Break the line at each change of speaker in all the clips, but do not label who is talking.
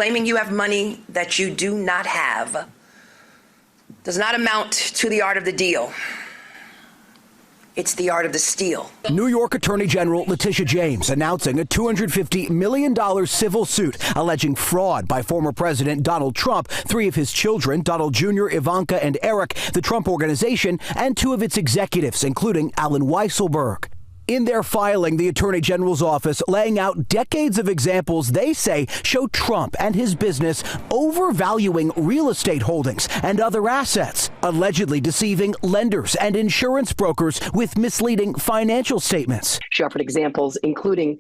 Claiming you have money that you do not have does not amount to the art of the deal. It's the art of the steal.
New York Attorney General Letitia James announcing a $250 million civil suit alleging fraud by former President Donald Trump, 3 of his children, Donald Jr., Ivanka, and Eric, the Trump Organization, and 2 of its executives, including Alan Weisselberg. In their filing, the Attorney General's office laying out decades of examples they say show Trump and his business overvaluing real estate holdings and other assets, allegedly deceiving lenders and insurance brokers with misleading financial statements.
She offered examples, including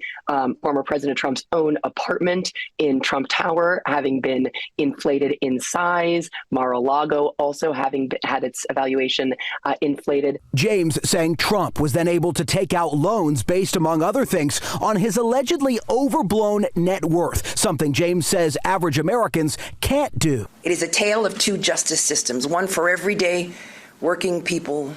former President Trump's own apartment in Trump Tower having been inflated in size, Mar-a-Lago also having had its evaluation inflated.
James saying Trump was then able to take out loans based, among other things, on his allegedly overblown net worth, something James says average Americans can't do.
It is a tale of 2 justice systems, one for everyday working people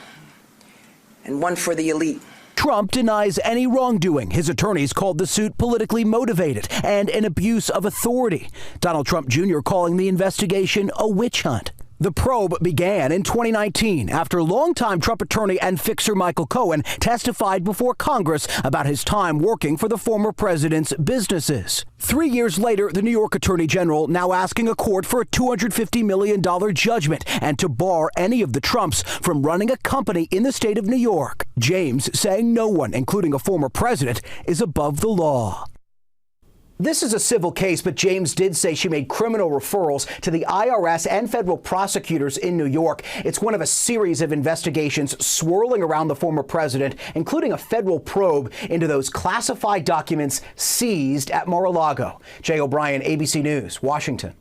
and one for the elite.
Trump denies any wrongdoing. His attorneys called the suit politically motivated and an abuse of authority. Donald Trump Jr. calling the investigation a witch hunt. The probe began in 2019 after longtime Trump attorney and fixer Michael Cohen testified before Congress about his time working for the former president's businesses. 3 years later, the New York Attorney General now asking a court for a $250 million judgment and to bar any of the Trumps from running a company in the state of New York. James saying no one, including a former president, is above the law. This is a civil case, but James did say she made criminal referrals to the IRS and federal prosecutors in New York. It's one of a series of investigations swirling around the former president, including a federal probe into those classified documents seized at Mar-a-Lago. Jay O'Brien, ABC News, Washington.